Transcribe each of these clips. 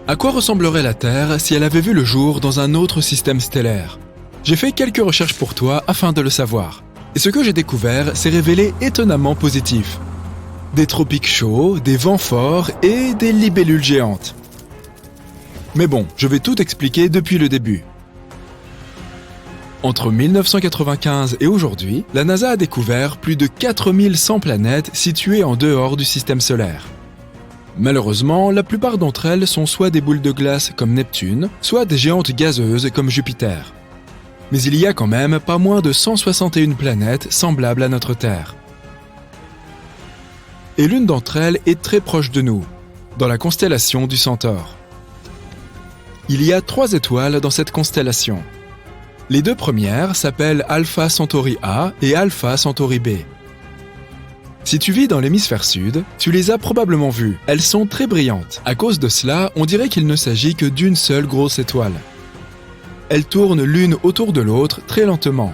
À quoi ressemblerait la Terre si elle avait vu le jour dans un autre système stellaire? J'ai fait quelques recherches pour toi afin de le savoir. Et ce que j'ai découvert s'est révélé étonnamment positif. Des tropiques chauds, des vents forts et des libellules géantes. Mais bon, je vais tout expliquer depuis le début. Entre 1995 et aujourd'hui, la NASA a découvert plus de 4100 planètes situées en dehors du système solaire. Malheureusement, la plupart d'entre elles sont soit des boules de glace comme Neptune, soit des géantes gazeuses comme Jupiter. Mais il y a quand même pas moins de 161 planètes semblables à notre Terre. Et l'une d'entre elles est très proche de nous, dans la constellation du Centaure. Il y a 3 étoiles dans cette constellation. Les 2 premières s'appellent Alpha Centauri A et Alpha Centauri B. Si tu vis dans l'hémisphère sud, tu les as probablement vues. Elles sont très brillantes. À cause de cela, on dirait qu'il ne s'agit que d'une seule grosse étoile. Elles tournent l'une autour de l'autre très lentement.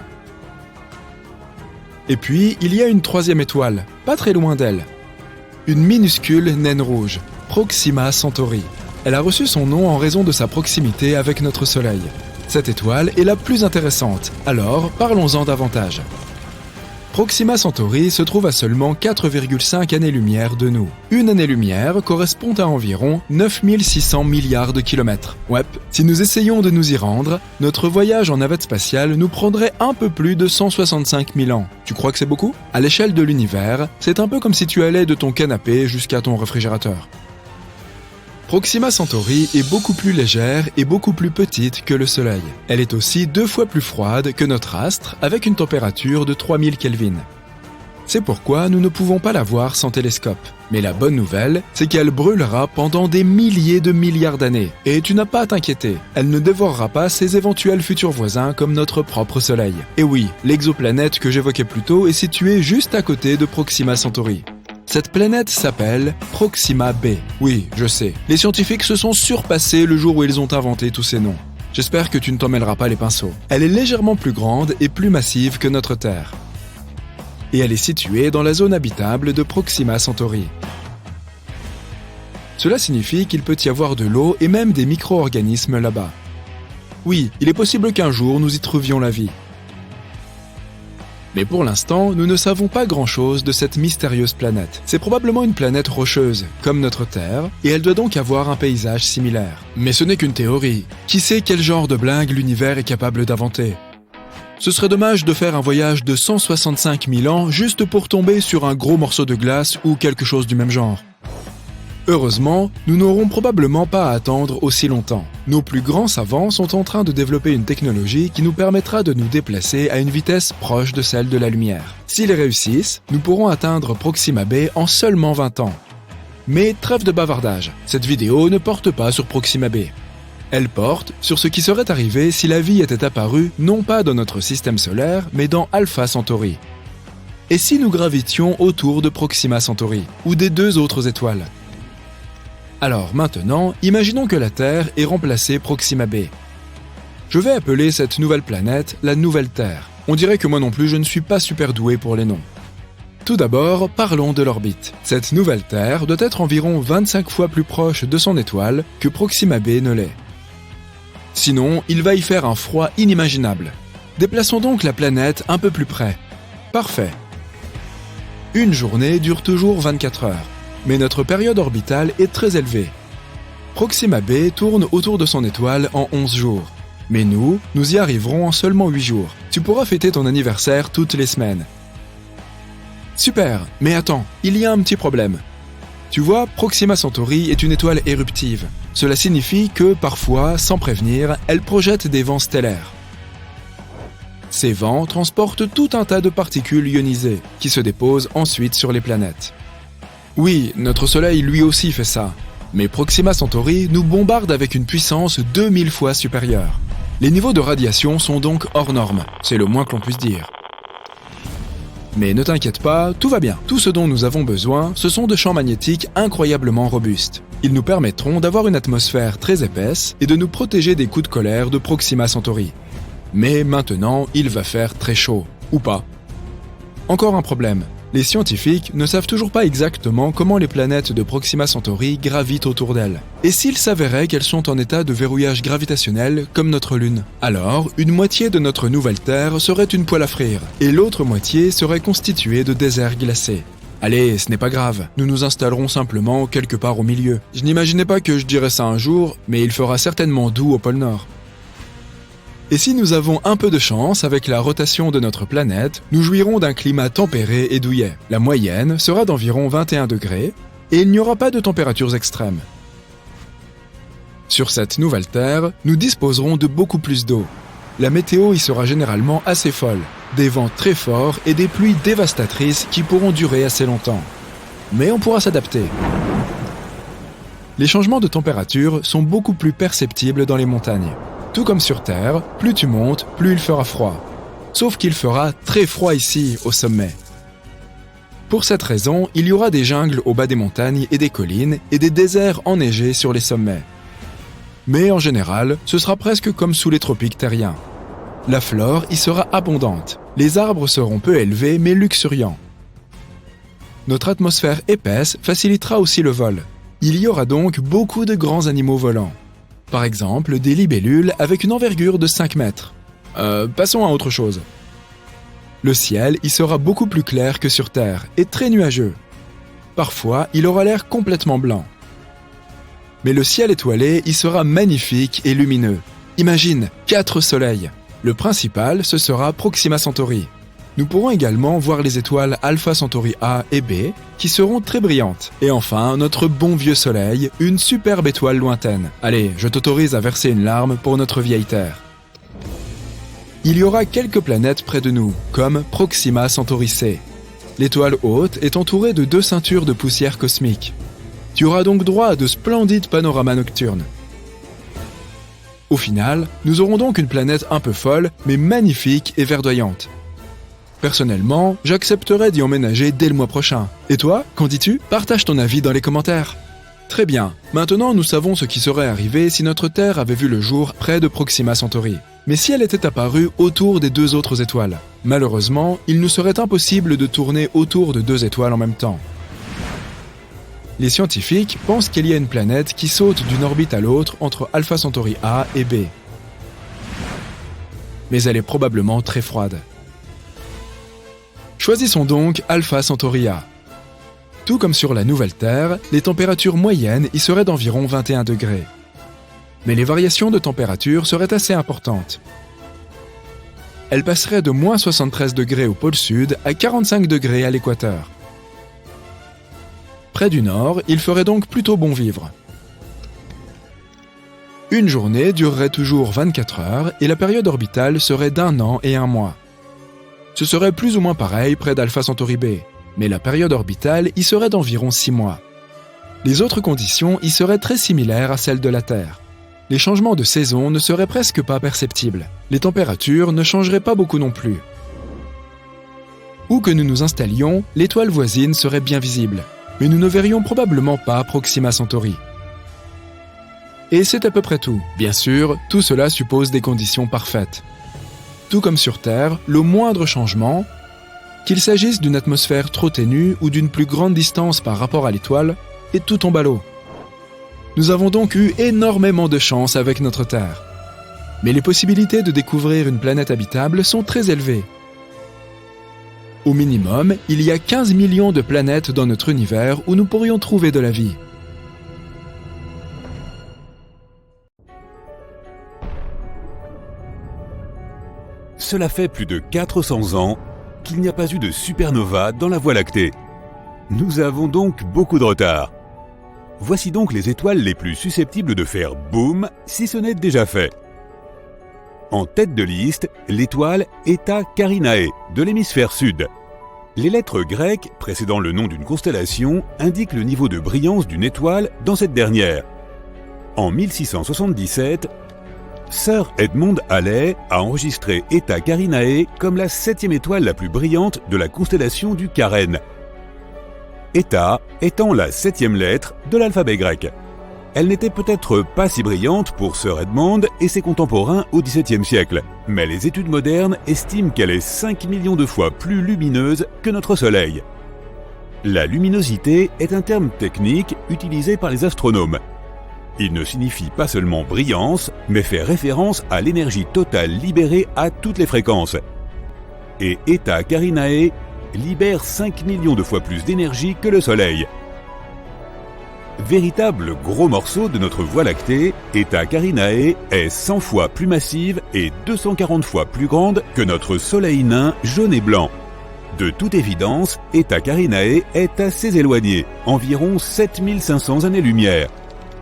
Et puis, il y a une 3e étoile, pas très loin d'elle. Une minuscule naine rouge, Proxima Centauri. Elle a reçu son nom en raison de sa proximité avec notre Soleil. Cette étoile est la plus intéressante, alors parlons-en davantage. Proxima Centauri se trouve à seulement 4,5 années-lumière de nous. Une année-lumière correspond à environ 9600 milliards de kilomètres. Ouais, si nous essayons de nous y rendre, notre voyage en navette spatiale nous prendrait un peu plus de 165 000 ans. Tu crois que c'est beaucoup? À l'échelle de l'univers, c'est un peu comme si tu allais de ton canapé jusqu'à ton réfrigérateur. Proxima Centauri est beaucoup plus légère et beaucoup plus petite que le Soleil. Elle est aussi 2 fois plus froide que notre astre, avec une température de 3000 Kelvin. C'est pourquoi nous ne pouvons pas la voir sans télescope. Mais la bonne nouvelle, c'est qu'elle brûlera pendant des milliers de milliards d'années. Et tu n'as pas à t'inquiéter, elle ne dévorera pas ses éventuels futurs voisins comme notre propre Soleil. Et oui, l'exoplanète que j'évoquais plus tôt est située juste à côté de Proxima Centauri. Cette planète s'appelle Proxima b. Oui, je sais, les scientifiques se sont surpassés le jour où ils ont inventé tous ces noms. J'espère que tu ne t'en mêleras pas les pinceaux. Elle est légèrement plus grande et plus massive que notre Terre. Et elle est située dans la zone habitable de Proxima Centauri. Cela signifie qu'il peut y avoir de l'eau et même des micro-organismes là-bas. Oui, il est possible qu'un jour nous y trouvions la vie. Mais pour l'instant, nous ne savons pas grand-chose de cette mystérieuse planète. C'est probablement une planète rocheuse, comme notre Terre, et elle doit donc avoir un paysage similaire. Mais ce n'est qu'une théorie. Qui sait quel genre de blingue l'univers est capable d'inventer? Ce serait dommage de faire un voyage de 165 000 ans juste pour tomber sur un gros morceau de glace ou quelque chose du même genre. Heureusement, nous n'aurons probablement pas à attendre aussi longtemps. Nos plus grands savants sont en train de développer une technologie qui nous permettra de nous déplacer à une vitesse proche de celle de la lumière. S'ils réussissent, nous pourrons atteindre Proxima b en seulement 20 ans. Mais trêve de bavardage, cette vidéo ne porte pas sur Proxima b. Elle porte sur ce qui serait arrivé si la vie était apparue non pas dans notre système solaire, mais dans Alpha Centauri. Et si nous gravitions autour de Proxima Centauri, ou des 2 autres étoiles? Alors maintenant, imaginons que la Terre ait remplacé Proxima b. Je vais appeler cette nouvelle planète la Nouvelle Terre. On dirait que moi non plus je ne suis pas super doué pour les noms. Tout d'abord, parlons de l'orbite. Cette nouvelle Terre doit être environ 25 fois plus proche de son étoile que Proxima b ne l'est. Sinon, il va y faire un froid inimaginable. Déplaçons donc la planète un peu plus près. Parfait. Une journée dure toujours 24 heures. Mais notre période orbitale est très élevée. Proxima b tourne autour de son étoile en 11 jours. Mais nous y arriverons en seulement 8 jours. Tu pourras fêter ton anniversaire toutes les semaines. Super, mais attends, il y a un petit problème. Tu vois, Proxima Centauri est une étoile éruptive. Cela signifie que, parfois, sans prévenir, elle projette des vents stellaires. Ces vents transportent tout un tas de particules ionisées, qui se déposent ensuite sur les planètes. Oui, notre Soleil lui aussi fait ça. Mais Proxima Centauri nous bombarde avec une puissance 2000 fois supérieure. Les niveaux de radiation sont donc hors normes, c'est le moins que l'on puisse dire. Mais ne t'inquiète pas, tout va bien. Tout ce dont nous avons besoin, ce sont de champs magnétiques incroyablement robustes. Ils nous permettront d'avoir une atmosphère très épaisse et de nous protéger des coups de colère de Proxima Centauri. Mais maintenant, il va faire très chaud. Ou pas. Encore un problème. Les scientifiques ne savent toujours pas exactement comment les planètes de Proxima Centauri gravitent autour d'elle. Et s'il s'avérait qu'elles sont en état de verrouillage gravitationnel comme notre Lune? Alors, une moitié de notre nouvelle Terre serait une poêle à frire, et l'autre moitié serait constituée de déserts glacés. Allez, ce n'est pas grave, nous nous installerons simplement quelque part au milieu. Je n'imaginais pas que je dirais ça un jour, mais il fera certainement doux au pôle Nord. Et si nous avons un peu de chance avec la rotation de notre planète, nous jouirons d'un climat tempéré et douillet. La moyenne sera d'environ 21 degrés et il n'y aura pas de températures extrêmes. Sur cette nouvelle Terre, nous disposerons de beaucoup plus d'eau. La météo y sera généralement assez folle, des vents très forts et des pluies dévastatrices qui pourront durer assez longtemps. Mais on pourra s'adapter. Les changements de température sont beaucoup plus perceptibles dans les montagnes. Tout comme sur Terre, plus tu montes, plus il fera froid. Sauf qu'il fera très froid ici, au sommet. Pour cette raison, il y aura des jungles au bas des montagnes et des collines et des déserts enneigés sur les sommets. Mais en général, ce sera presque comme sous les tropiques terriens. La flore y sera abondante. Les arbres seront peu élevés mais luxuriants. Notre atmosphère épaisse facilitera aussi le vol. Il y aura donc beaucoup de grands animaux volants. Par exemple, des libellules avec une envergure de 5 mètres. Passons à autre chose. Le ciel y sera beaucoup plus clair que sur Terre et très nuageux. Parfois, il aura l'air complètement blanc. Mais le ciel étoilé y sera magnifique et lumineux. Imagine, 4 soleils. Le principal, ce sera Proxima Centauri. Nous pourrons également voir les étoiles Alpha Centauri A et B, qui seront très brillantes. Et enfin, notre bon vieux Soleil, une superbe étoile lointaine. Allez, je t'autorise à verser une larme pour notre vieille Terre. Il y aura quelques planètes près de nous, comme Proxima Centauri C. L'étoile haute est entourée de 2 ceintures de poussière cosmique. Tu auras donc droit à de splendides panoramas nocturnes. Au final, nous aurons donc une planète un peu folle, mais magnifique et verdoyante. Personnellement, j'accepterais d'y emménager dès le mois prochain. Et toi, qu'en dis-tu? Partage ton avis dans les commentaires. Très bien, maintenant nous savons ce qui serait arrivé si notre Terre avait vu le jour près de Proxima Centauri. Mais si elle était apparue autour des 2 autres étoiles? Malheureusement, il nous serait impossible de tourner autour de 2 étoiles en même temps. Les scientifiques pensent qu'il y a une planète qui saute d'une orbite à l'autre entre Alpha Centauri A et B. Mais elle est probablement très froide. Choisissons donc Alpha Centauri A. Tout comme sur la nouvelle Terre, les températures moyennes y seraient d'environ 21 degrés. Mais les variations de température seraient assez importantes. Elles passeraient de moins 73 degrés au pôle sud à 45 degrés à l'équateur. Près du nord, il ferait donc plutôt bon vivre. Une journée durerait toujours 24 heures et la période orbitale serait d'1 an et 1 mois. Ce serait plus ou moins pareil près d'Alpha Centauri B, mais la période orbitale y serait d'environ 6 mois. Les autres conditions y seraient très similaires à celles de la Terre. Les changements de saison ne seraient presque pas perceptibles. Les températures ne changeraient pas beaucoup non plus. Où que nous nous installions, l'étoile voisine serait bien visible, mais nous ne verrions probablement pas Proxima Centauri. Et c'est à peu près tout. Bien sûr, tout cela suppose des conditions parfaites. Tout comme sur Terre, le moindre changement, qu'il s'agisse d'une atmosphère trop ténue ou d'une plus grande distance par rapport à l'étoile, et tout tombe à l'eau. Nous avons donc eu énormément de chance avec notre Terre. Mais les possibilités de découvrir une planète habitable sont très élevées. Au minimum, il y a 15 millions de planètes dans notre univers où nous pourrions trouver de la vie. Cela fait plus de 400 ans qu'il n'y a pas eu de supernova dans la Voie lactée. Nous avons donc beaucoup de retard. Voici donc les étoiles les plus susceptibles de faire boum si ce n'est déjà fait. En tête de liste, l'étoile Eta Carinae de l'hémisphère sud. Les lettres grecques précédant le nom d'une constellation indiquent le niveau de brillance d'une étoile dans cette dernière. En 1677, Sir Edmond Halley a enregistré Eta Carinae comme la 7e étoile la plus brillante de la constellation du Carène. Eta étant la 7e lettre de l'alphabet grec. Elle n'était peut-être pas si brillante pour Sir Edmond et ses contemporains au XVIIe siècle, mais les études modernes estiment qu'elle est 5 millions de fois plus lumineuse que notre Soleil. La luminosité est un terme technique utilisé par les astronomes. Il ne signifie pas seulement brillance, mais fait référence à l'énergie totale libérée à toutes les fréquences. Et Eta Carinae libère 5 millions de fois plus d'énergie que le Soleil. Véritable gros morceau de notre Voie lactée, Eta Carinae est 100 fois plus massive et 240 fois plus grande que notre Soleil nain jaune et blanc. De toute évidence, Eta Carinae est assez éloigné, environ 7500 années-lumière.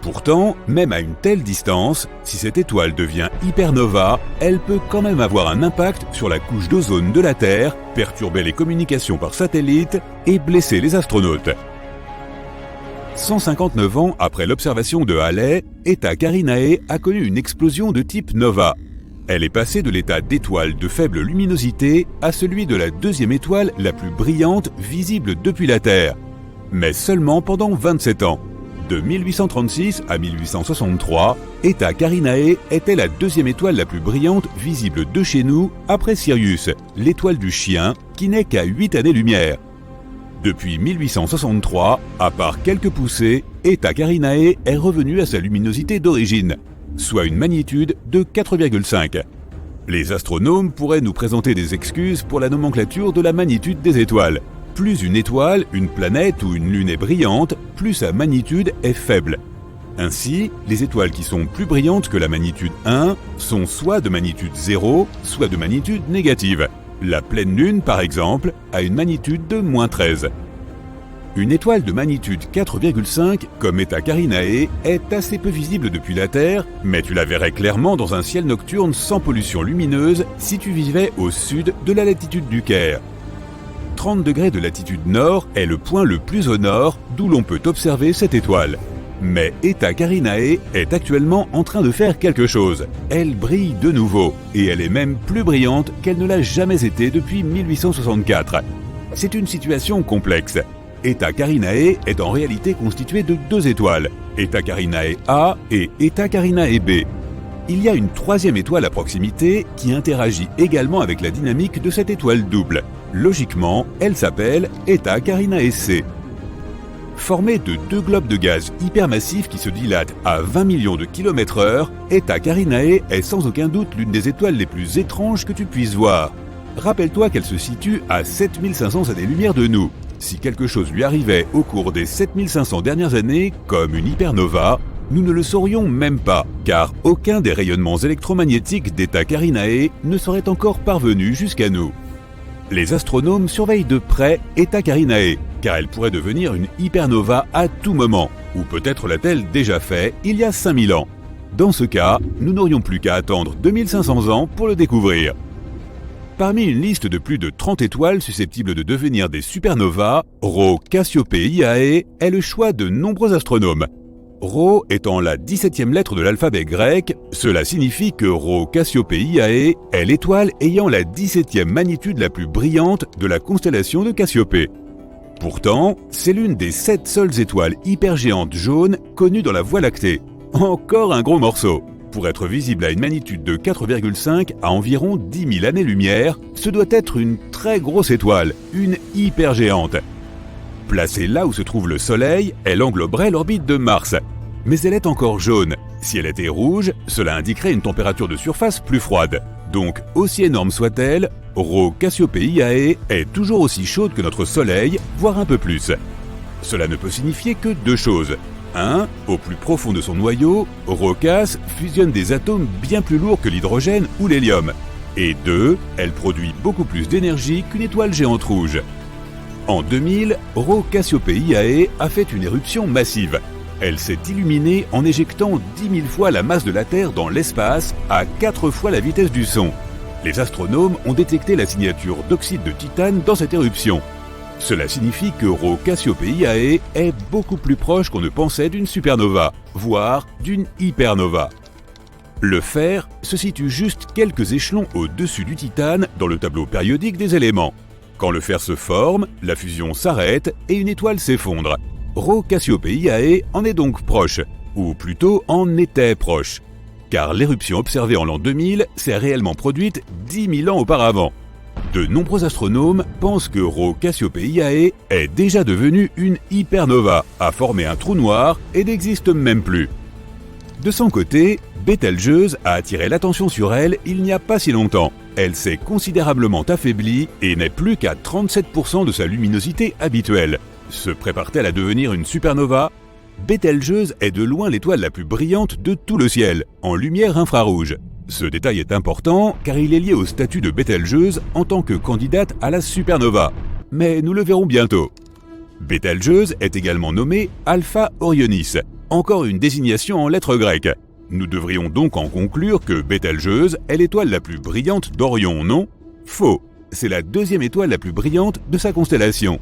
Pourtant, même à une telle distance, si cette étoile devient hypernova, elle peut quand même avoir un impact sur la couche d'ozone de la Terre, perturber les communications par satellite et blesser les astronautes. 159 ans après l'observation de Halley, Eta Carinae a connu une explosion de type nova. Elle est passée de l'état d'étoile de faible luminosité à celui de la deuxième étoile la plus brillante visible depuis la Terre. Mais seulement pendant 27 ans. De 1836 à 1863, Eta Carinae était la deuxième étoile la plus brillante visible de chez nous après Sirius, l'étoile du chien, qui n'est qu'à 8 années-lumière. Depuis 1863, à part quelques poussées, Eta Carinae est revenue à sa luminosité d'origine, soit une magnitude de 4,5. Les astronomes pourraient nous présenter des excuses pour la nomenclature de la magnitude des étoiles. Plus une étoile, une planète ou une lune est brillante, plus sa magnitude est faible. Ainsi, les étoiles qui sont plus brillantes que la magnitude 1 sont soit de magnitude 0, soit de magnitude négative. La pleine lune, par exemple, a une magnitude de -13. Une étoile de magnitude 4,5, comme Eta Carinae, est assez peu visible depuis la Terre, mais tu la verrais clairement dans un ciel nocturne sans pollution lumineuse si tu vivais au sud de la latitude du Caire. 30 degrés de latitude nord est le point le plus au nord d'où l'on peut observer cette étoile. Mais Eta Carinae est actuellement en train de faire quelque chose. Elle brille de nouveau, et elle est même plus brillante qu'elle ne l'a jamais été depuis 1864. C'est une situation complexe. Eta Carinae est en réalité constituée de deux étoiles, Eta Carinae A et Eta Carinae B. Il y a une troisième étoile à proximité qui interagit également avec la dynamique de cette étoile double. Logiquement, elle s'appelle Eta Carinae C. Formée de deux globes de gaz hypermassifs qui se dilatent à 20 millions de km/h, Eta Carinae est sans aucun doute l'une des étoiles les plus étranges que tu puisses voir. Rappelle-toi qu'elle se situe à 7500 années-lumière de nous. Si quelque chose lui arrivait au cours des 7500 dernières années, comme une hypernova, nous ne le saurions même pas, car aucun des rayonnements électromagnétiques d'Eta Carinae ne serait encore parvenu jusqu'à nous. Les astronomes surveillent de près Eta Carinae, car elle pourrait devenir une hypernova à tout moment, ou peut-être l'a-t-elle déjà fait il y a 5000 ans. Dans ce cas, nous n'aurions plus qu'à attendre 2500 ans pour le découvrir. Parmi une liste de plus de 30 étoiles susceptibles de devenir des supernovas, Rho Cassiopeiae est le choix de nombreux astronomes. Rho étant la 17e lettre de l'alphabet grec, cela signifie que Rho Cassiopeiae est l'étoile ayant la 17e magnitude la plus brillante de la constellation de Cassiopée. Pourtant, c'est l'une des 7 seules étoiles hypergéantes jaunes connues dans la Voie lactée. Encore un gros morceau. Pour être visible à une magnitude de 4,5 à environ 10 000 années-lumière, ce doit être une très grosse étoile, une hypergéante. Placée là où se trouve le Soleil, elle engloberait l'orbite de Mars. Mais elle est encore jaune. Si elle était rouge, cela indiquerait une température de surface plus froide. Donc, aussi énorme soit-elle, Rho Cassiopeiae est toujours aussi chaude que notre Soleil, voire un peu plus. Cela ne peut signifier que deux choses. 1. Au plus profond de son noyau, Rho Cass fusionne des atomes bien plus lourds que l'hydrogène ou l'hélium. Et 2. Elle produit beaucoup plus d'énergie qu'une étoile géante rouge. En 2000, Rho Cassiopeiae a fait une éruption massive. Elle s'est illuminée en éjectant 10 000 fois la masse de la Terre dans l'espace à 4 fois la vitesse du son. Les astronomes ont détecté la signature d'oxyde de titane dans cette éruption. Cela signifie que Rho Cassiopeiae est beaucoup plus proche qu'on ne pensait d'une supernova, voire d'une hypernova. Le fer se situe juste quelques échelons au-dessus du titane dans le tableau périodique des éléments. Quand le fer se forme, la fusion s'arrête et une étoile s'effondre. Rho Cassiopeiae en est donc proche, ou plutôt en était proche, car l'éruption observée en l'an 2000 s'est réellement produite 10 000 ans auparavant. De nombreux astronomes pensent que Rho Cassiopeiae est déjà devenue une hypernova, a formé un trou noir et n'existe même plus. De son côté, Bételgeuse a attiré l'attention sur elle il n'y a pas si longtemps. Elle s'est considérablement affaiblie et n'est plus qu'à 37% de sa luminosité habituelle. Se prépare-t-elle à devenir une supernova ? Bételgeuse est de loin l'étoile la plus brillante de tout le ciel, en lumière infrarouge. Ce détail est important car il est lié au statut de Bételgeuse en tant que candidate à la supernova. Mais nous le verrons bientôt. Bételgeuse est également nommée Alpha Orionis, encore une désignation en lettres grecques. Nous devrions donc en conclure que Bételgeuse est l'étoile la plus brillante d'Orion, non ? Faux, c'est la deuxième étoile la plus brillante de sa constellation.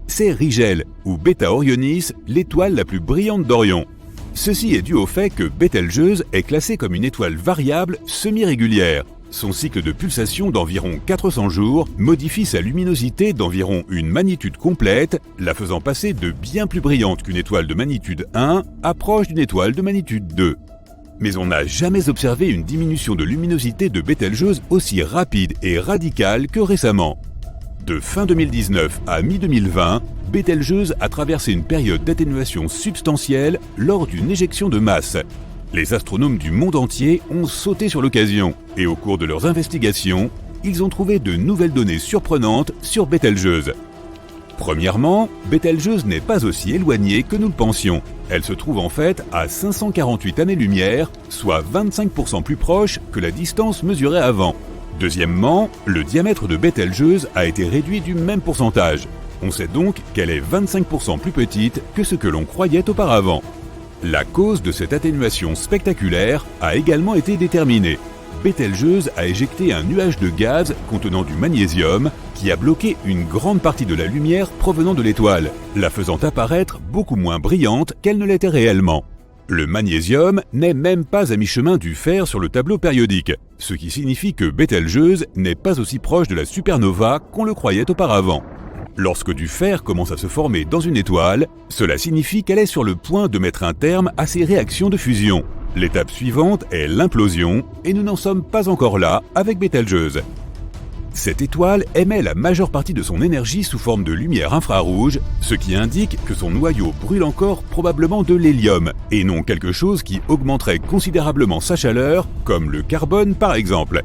C'est Rigel, ou Beta Orionis, l'étoile la plus brillante d'Orion. Ceci est dû au fait que Bételgeuse est classée comme une étoile variable semi-régulière. Son cycle de pulsation d'environ 400 jours modifie sa luminosité d'environ une magnitude complète, la faisant passer de bien plus brillante qu'une étoile de magnitude 1 à proche d'une étoile de magnitude 2. Mais on n'a jamais observé une diminution de luminosité de Bételgeuse aussi rapide et radicale que récemment. De fin 2019 à mi-2020, Bételgeuse a traversé une période d'atténuation substantielle lors d'une éjection de masse. Les astronomes du monde entier ont sauté sur l'occasion et au cours de leurs investigations, ils ont trouvé de nouvelles données surprenantes sur Bételgeuse. Premièrement, Bételgeuse n'est pas aussi éloignée que nous le pensions. Elle se trouve en fait à 548 années-lumière, soit 25% plus proche que la distance mesurée avant. Deuxièmement, le diamètre de Bételgeuse a été réduit du même pourcentage. On sait donc qu'elle est 25% plus petite que ce que l'on croyait auparavant. La cause de cette atténuation spectaculaire a également été déterminée. Bételgeuse a éjecté un nuage de gaz contenant du magnésium qui a bloqué une grande partie de la lumière provenant de l'étoile, la faisant apparaître beaucoup moins brillante qu'elle ne l'était réellement. Le magnésium n'est même pas à mi-chemin du fer sur le tableau périodique, ce qui signifie que Bételgeuse n'est pas aussi proche de la supernova qu'on le croyait auparavant. Lorsque du fer commence à se former dans une étoile, cela signifie qu'elle est sur le point de mettre un terme à ses réactions de fusion. L'étape suivante est l'implosion, et nous n'en sommes pas encore là avec Bételgeuse. Cette étoile émet la majeure partie de son énergie sous forme de lumière infrarouge, ce qui indique que son noyau brûle encore probablement de l'hélium, et non quelque chose qui augmenterait considérablement sa chaleur, comme le carbone par exemple.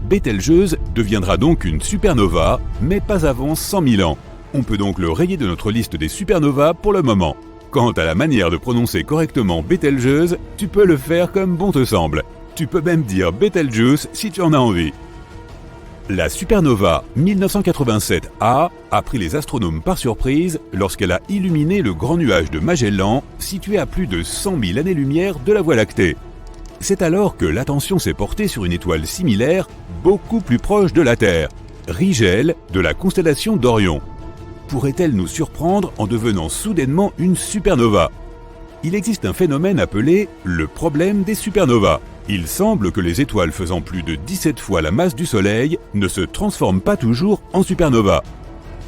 Bételgeuse deviendra donc une supernova, mais pas avant 100 000 ans. On peut donc le rayer de notre liste des supernovas pour le moment. Quant à la manière de prononcer correctement Bételgeuse, tu peux le faire comme bon te semble. Tu peux même dire Bételgeuse si tu en as envie. La supernova 1987A a pris les astronomes par surprise lorsqu'elle a illuminé le grand nuage de Magellan, situé à plus de 100 000 années-lumière de la Voie lactée. C'est alors que l'attention s'est portée sur une étoile similaire, beaucoup plus proche de la Terre, Rigel, de la constellation d'Orion. Pourrait-elle nous surprendre en devenant soudainement une supernova ? Il existe un phénomène appelé le problème des supernovas. Il semble que les étoiles faisant plus de 17 fois la masse du Soleil ne se transforment pas toujours en supernova.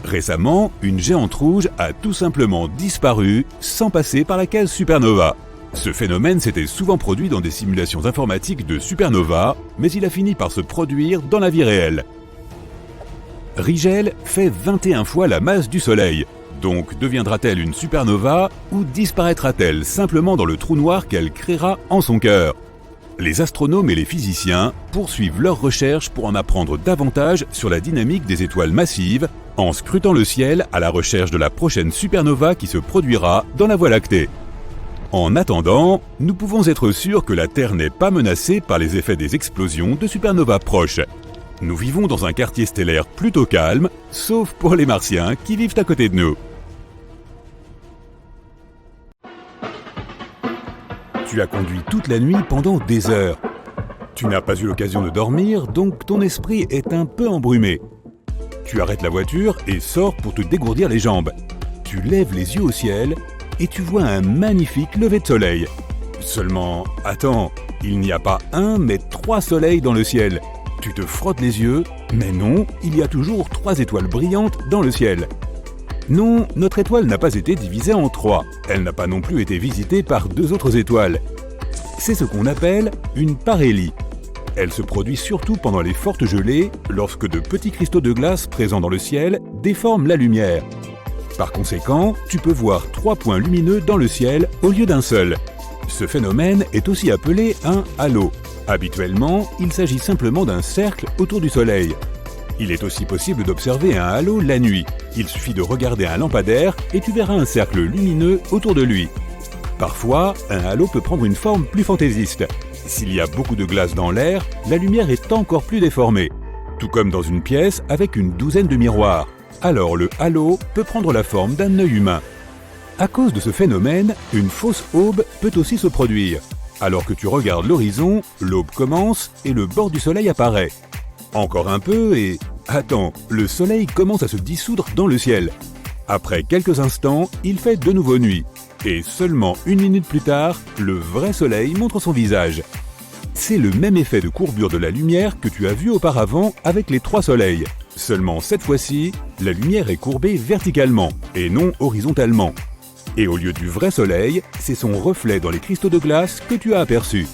Récemment, une géante rouge a tout simplement disparu sans passer par la case supernova. Ce phénomène s'était souvent produit dans des simulations informatiques de supernova, mais il a fini par se produire dans la vie réelle. Rigel fait 21 fois la masse du Soleil. Donc deviendra-t-elle une supernova ou disparaîtra-t-elle simplement dans le trou noir qu'elle créera en son cœur ? Les astronomes et les physiciens poursuivent leurs recherches pour en apprendre davantage sur la dynamique des étoiles massives en scrutant le ciel à la recherche de la prochaine supernova qui se produira dans la Voie lactée. En attendant, nous pouvons être sûrs que la Terre n'est pas menacée par les effets des explosions de supernovas proches. Nous vivons dans un quartier stellaire plutôt calme, sauf pour les Martiens qui vivent à côté de nous. Tu as conduit toute la nuit pendant des heures. Tu n'as pas eu l'occasion de dormir, donc ton esprit est un peu embrumé. Tu arrêtes la voiture et sors pour te dégourdir les jambes. Tu lèves les yeux au ciel et tu vois un magnifique lever de soleil. Seulement, attends, il n'y a pas un, mais 3 soleils dans le ciel. Tu te frottes les yeux, mais non, il y a toujours 3 étoiles brillantes dans le ciel. Non, notre étoile n'a pas été divisée en 3. Elle n'a pas non plus été visitée par 2 autres étoiles. C'est ce qu'on appelle une parélie. Elle se produit surtout pendant les fortes gelées, lorsque de petits cristaux de glace présents dans le ciel déforment la lumière. Par conséquent, tu peux voir 3 points lumineux dans le ciel au lieu d'un seul. Ce phénomène est aussi appelé un halo. Habituellement, il s'agit simplement d'un cercle autour du Soleil. Il est aussi possible d'observer un halo la nuit. Il suffit de regarder un lampadaire et tu verras un cercle lumineux autour de lui. Parfois, un halo peut prendre une forme plus fantaisiste. S'il y a beaucoup de glace dans l'air, la lumière est encore plus déformée. Tout comme dans une pièce avec une douzaine de miroirs. Alors le halo peut prendre la forme d'un œil humain. À cause de ce phénomène, une fausse aube peut aussi se produire. Alors que tu regardes l'horizon, l'aube commence et le bord du soleil apparaît. Encore un peu et... Attends, le soleil commence à se dissoudre dans le ciel. Après quelques instants, il fait de nouveau nuit. Et seulement 1 minute plus tard, le vrai soleil montre son visage. C'est le même effet de courbure de la lumière que tu as vu auparavant avec les 3 soleils. Seulement cette fois-ci, la lumière est courbée verticalement et non horizontalement. Et au lieu du vrai soleil, c'est son reflet dans les cristaux de glace que tu as aperçu.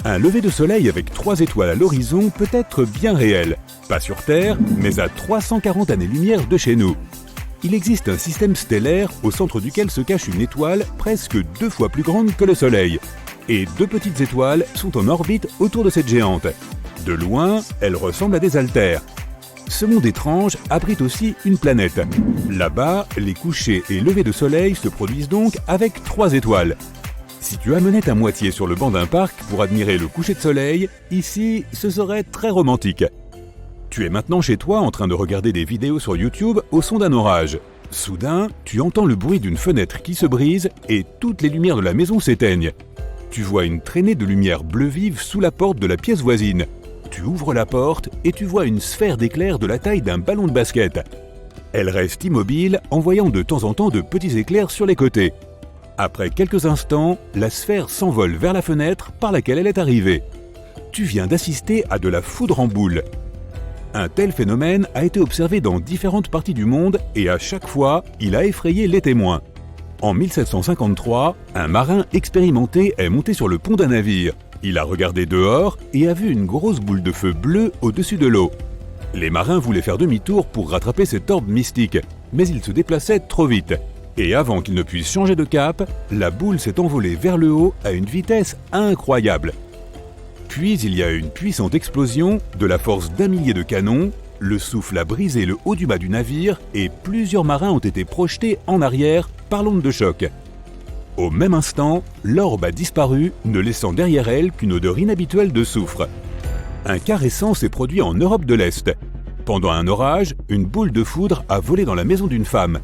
Un lever de soleil avec 3 étoiles à l'horizon peut être bien réel. Pas sur Terre, mais à 340 années-lumière de chez nous. Il existe un système stellaire au centre duquel se cache une étoile presque 2 fois plus grande que le Soleil. Et 2 petites étoiles sont en orbite autour de cette géante. De loin, elles ressemblent à des altères. Ce monde étrange abrite aussi une planète. Là-bas, les couchers et levées de soleil se produisent donc avec 3 étoiles. Si tu amenais ta moitié sur le banc d'un parc pour admirer le coucher de soleil, ici, ce serait très romantique. Tu es maintenant chez toi en train de regarder des vidéos sur YouTube au son d'un orage. Soudain, tu entends le bruit d'une fenêtre qui se brise et toutes les lumières de la maison s'éteignent. Tu vois une traînée de lumière bleu vive sous la porte de la pièce voisine. Tu ouvres la porte et tu vois une sphère d'éclairs de la taille d'un ballon de basket. Elle reste immobile, envoyant de temps en temps de petits éclairs sur les côtés. Après quelques instants, la sphère s'envole vers la fenêtre par laquelle elle est arrivée. Tu viens d'assister à de la foudre en boule. Un tel phénomène a été observé dans différentes parties du monde et à chaque fois, il a effrayé les témoins. En 1753, un marin expérimenté est monté sur le pont d'un navire. Il a regardé dehors et a vu une grosse boule de feu bleue au-dessus de l'eau. Les marins voulaient faire demi-tour pour rattraper cet orbe mystique, mais ils se déplaçaient trop vite. Et avant qu'ils ne puissent changer de cap, la boule s'est envolée vers le haut à une vitesse incroyable. Puis il y a eu une puissante explosion, de la force d'1 millier de canons, le souffle a brisé le haut du mât du navire et plusieurs marins ont été projetés en arrière par l'onde de choc. Au même instant, l'orbe a disparu, ne laissant derrière elle qu'une odeur inhabituelle de soufre. Un cas récent s'est produit en Europe de l'Est. Pendant un orage, une boule de foudre a volé dans la maison d'une femme.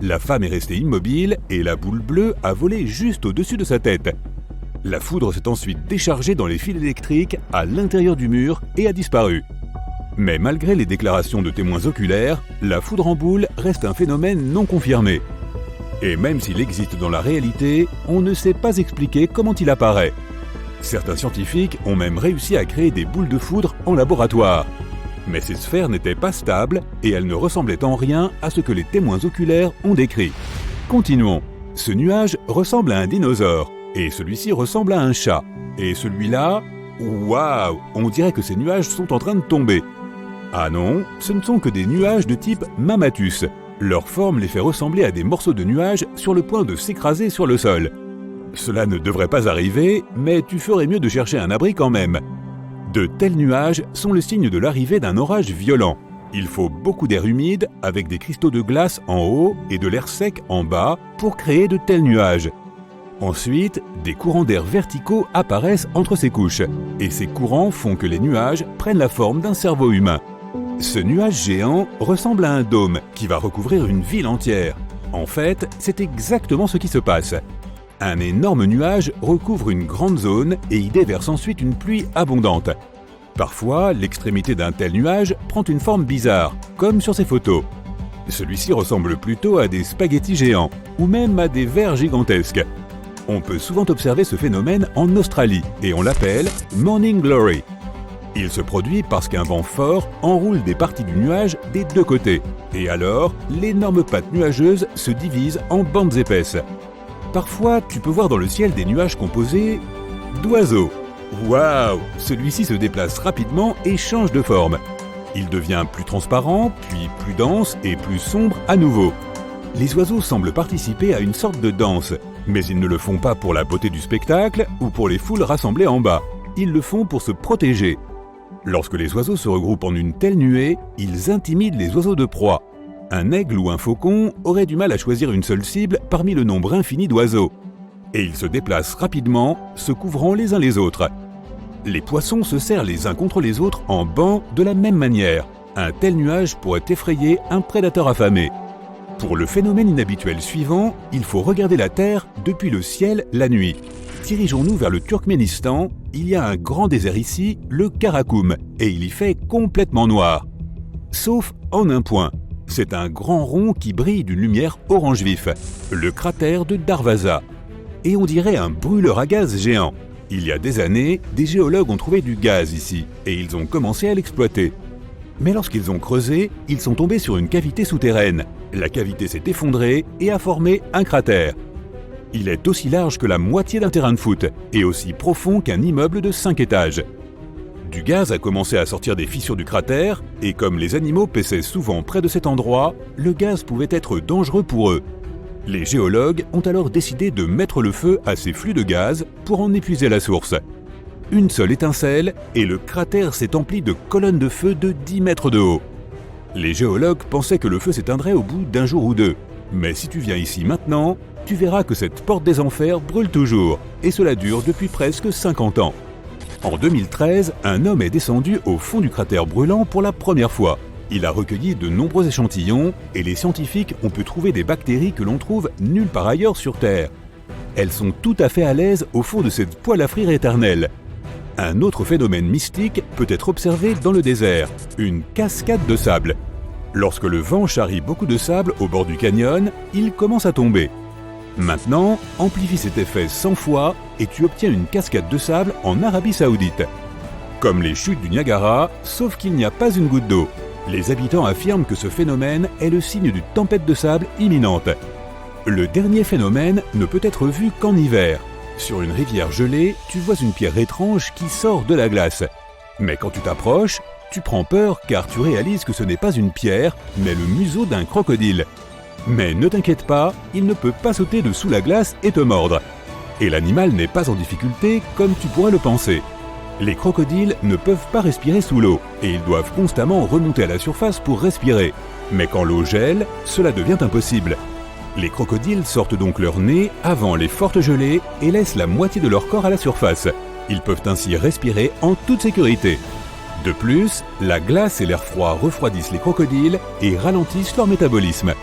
La femme est restée immobile et la boule bleue a volé juste au-dessus de sa tête. La foudre s'est ensuite déchargée dans les fils électriques à l'intérieur du mur et a disparu. Mais malgré les déclarations de témoins oculaires, la foudre en boule reste un phénomène non confirmé. Et même s'il existe dans la réalité, on ne sait pas expliquer comment il apparaît. Certains scientifiques ont même réussi à créer des boules de foudre en laboratoire. Mais ces sphères n'étaient pas stables et elles ne ressemblaient en rien à ce que les témoins oculaires ont décrit. Continuons. Ce nuage ressemble à un dinosaure. Et celui-ci ressemble à un chat. Et celui-là, waouh, on dirait que ces nuages sont en train de tomber. Ah non, ce ne sont que des nuages de type Mammatus. Leur forme les fait ressembler à des morceaux de nuages sur le point de s'écraser sur le sol. Cela ne devrait pas arriver, mais tu ferais mieux de chercher un abri quand même. De tels nuages sont le signe de l'arrivée d'un orage violent. Il faut beaucoup d'air humide, avec des cristaux de glace en haut et de l'air sec en bas, pour créer de tels nuages. Ensuite, des courants d'air verticaux apparaissent entre ces couches, et ces courants font que les nuages prennent la forme d'un cerveau humain. Ce nuage géant ressemble à un dôme qui va recouvrir une ville entière. En fait, c'est exactement ce qui se passe. Un énorme nuage recouvre une grande zone et y déverse ensuite une pluie abondante. Parfois, l'extrémité d'un tel nuage prend une forme bizarre, comme sur ces photos. Celui-ci ressemble plutôt à des spaghettis géants, ou même à des vers gigantesques. On peut souvent observer ce phénomène en Australie et on l'appelle « Morning Glory ». Il se produit parce qu'un vent fort enroule des parties du nuage des 2 côtés. Et alors, l'énorme pâte nuageuse se divise en bandes épaisses. Parfois, tu peux voir dans le ciel des nuages composés d'oiseaux. Waouh! Celui-ci se déplace rapidement et change de forme. Il devient plus transparent, puis plus dense et plus sombre à nouveau. Les oiseaux semblent participer à une sorte de danse, mais ils ne le font pas pour la beauté du spectacle ou pour les foules rassemblées en bas. Ils le font pour se protéger. Lorsque les oiseaux se regroupent en une telle nuée, ils intimident les oiseaux de proie. Un aigle ou un faucon aurait du mal à choisir une seule cible parmi le nombre infini d'oiseaux. Et ils se déplacent rapidement, se couvrant les uns les autres. Les poissons se serrent les uns contre les autres en banc de la même manière. Un tel nuage pourrait effrayer un prédateur affamé. Pour le phénomène inhabituel suivant, il faut regarder la Terre depuis le ciel la nuit. Dirigeons-nous vers le Turkménistan, il y a un grand désert ici, le Karakoum, et il y fait complètement noir. Sauf en un point, c'est un grand rond qui brille d'une lumière orange vif, le cratère de Darvaza. Et on dirait un brûleur à gaz géant. Il y a des années, des géologues ont trouvé du gaz ici, et ils ont commencé à l'exploiter. Mais lorsqu'ils ont creusé, ils sont tombés sur une cavité souterraine. La cavité s'est effondrée et a formé un cratère. Il est aussi large que la moitié d'un terrain de foot, et aussi profond qu'un immeuble de 5 étages. Du gaz a commencé à sortir des fissures du cratère, et comme les animaux paissaient souvent près de cet endroit, le gaz pouvait être dangereux pour eux. Les géologues ont alors décidé de mettre le feu à ces flux de gaz pour en épuiser la source. Une seule étincelle et le cratère s'est empli de colonnes de feu de 10 mètres de haut. Les géologues pensaient que le feu s'éteindrait au bout d'un jour ou deux. Mais si tu viens ici maintenant, tu verras que cette porte des enfers brûle toujours, et cela dure depuis presque 50 ans. En 2013, un homme est descendu au fond du cratère brûlant pour la première fois. Il a recueilli de nombreux échantillons et les scientifiques ont pu trouver des bactéries que l'on trouve nulle part ailleurs sur Terre. Elles sont tout à fait à l'aise au fond de cette poêle à frire éternelle. Un autre phénomène mystique peut être observé dans le désert, une cascade de sable. Lorsque le vent charrie beaucoup de sable au bord du canyon, il commence à tomber. Maintenant, amplifie cet effet 100 fois et tu obtiens une cascade de sable en Arabie Saoudite. Comme les chutes du Niagara, sauf qu'il n'y a pas une goutte d'eau. Les habitants affirment que ce phénomène est le signe d'une tempête de sable imminente. Le dernier phénomène ne peut être vu qu'en hiver. Sur une rivière gelée, tu vois une pierre étrange qui sort de la glace. Mais quand tu t'approches, tu prends peur car tu réalises que ce n'est pas une pierre, mais le museau d'un crocodile. Mais ne t'inquiète pas, il ne peut pas sauter de sous la glace et te mordre. Et l'animal n'est pas en difficulté comme tu pourrais le penser. Les crocodiles ne peuvent pas respirer sous l'eau et ils doivent constamment remonter à la surface pour respirer. Mais quand l'eau gèle, cela devient impossible. Les crocodiles sortent donc leur nez avant les fortes gelées et laissent la moitié de leur corps à la surface. Ils peuvent ainsi respirer en toute sécurité. De plus, la glace et l'air froid refroidissent les crocodiles et ralentissent leur métabolisme.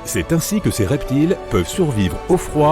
C'est ainsi que ces reptiles peuvent survivre au froid